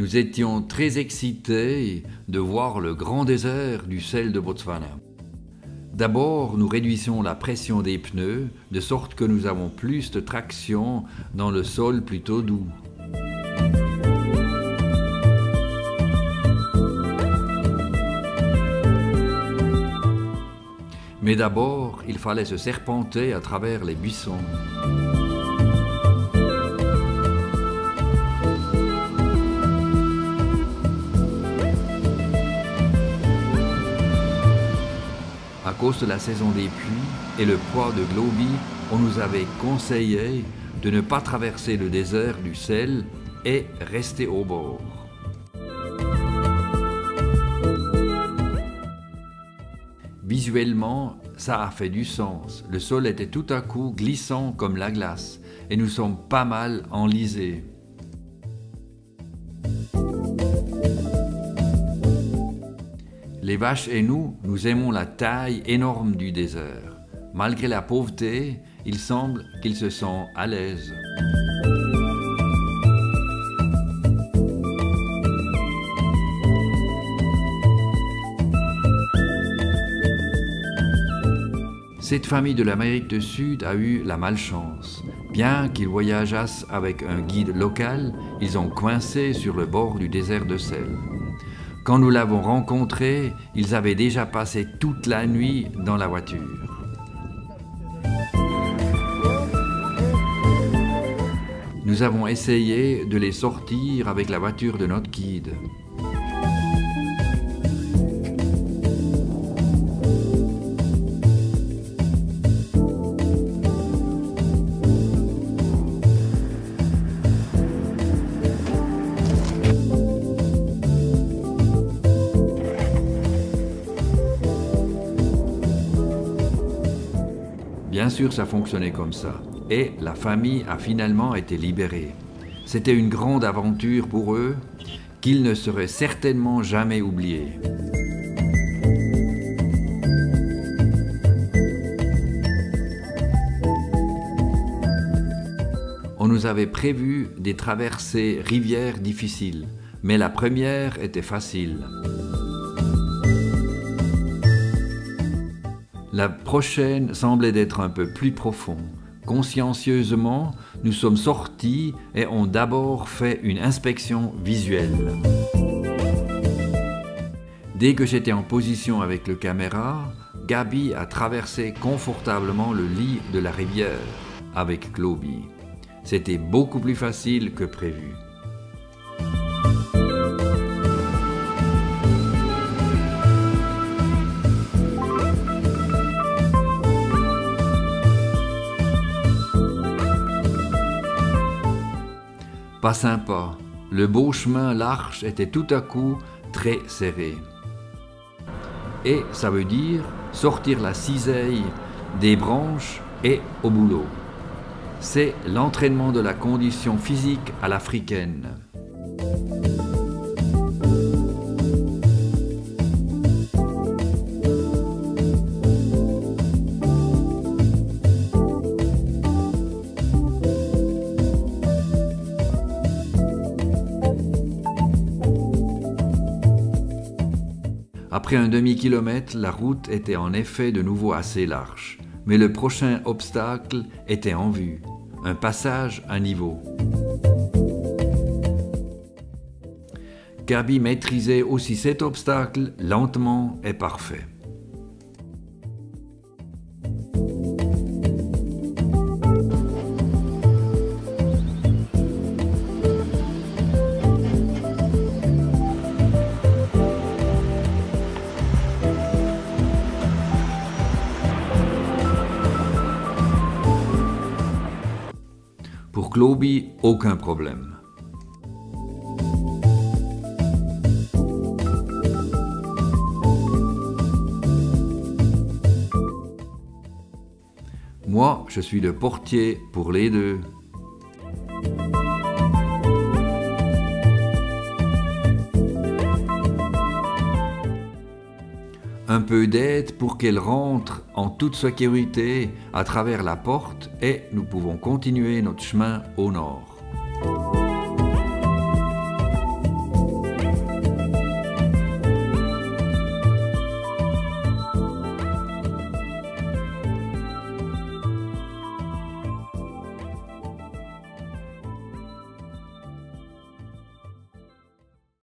Nous étions très excités de voir le grand désert du sel de Botswana. D'abord, nous réduisons la pression des pneus, de sorte que nous avons plus de traction dans le sol plutôt doux. Mais d'abord, il fallait se serpenter à travers les buissons. À cause de la saison des pluies et le poids de Globy, on nous avait conseillé de ne pas traverser le désert du sel et rester au bord. Visuellement, ça a fait du sens. Le sol était tout à coup glissant comme la glace et nous sommes pas mal enlisés. Les vaches et nous aimons la taille énorme du désert. Malgré la pauvreté, il semble qu'ils se sentent à l'aise. Cette famille de l'Amérique du Sud a eu la malchance. Bien qu'ils voyageassent avec un guide local, ils ont coincé sur le bord du désert de sel. Quand nous l'avons rencontré, ils avaient déjà passé toute la nuit dans la voiture. Nous avons essayé de les sortir avec la voiture de notre guide. Bien sûr, ça fonctionnait comme ça, et la famille a finalement été libérée. C'était une grande aventure pour eux, qu'ils ne seraient certainement jamais oubliés. On nous avait prévu des traversées rivières difficiles, mais la première était facile. La prochaine semblait d'être un peu plus profond. Consciencieusement, nous sommes sortis et ont d'abord fait une inspection visuelle. Dès que j'étais en position avec le caméra, Gabi a traversé confortablement le lit de la rivière avec Globy. C'était beaucoup plus facile que prévu. Pas sympa, le beau chemin large était tout à coup très serré. Et ça veut dire sortir la cisaille des branches et au boulot. C'est l'entraînement de la condition physique à l'africaine. Après un demi-kilomètre, la route était en effet de nouveau assez large, mais le prochain obstacle était en vue, un passage à niveau. Gabi maîtrisait aussi cet obstacle lentement et parfait. Pour Globy, aucun problème. Moi, je suis le portier pour les deux. Un peu d'aide pour qu'elle rentre en toute sécurité à travers la porte et nous pouvons continuer notre chemin au nord.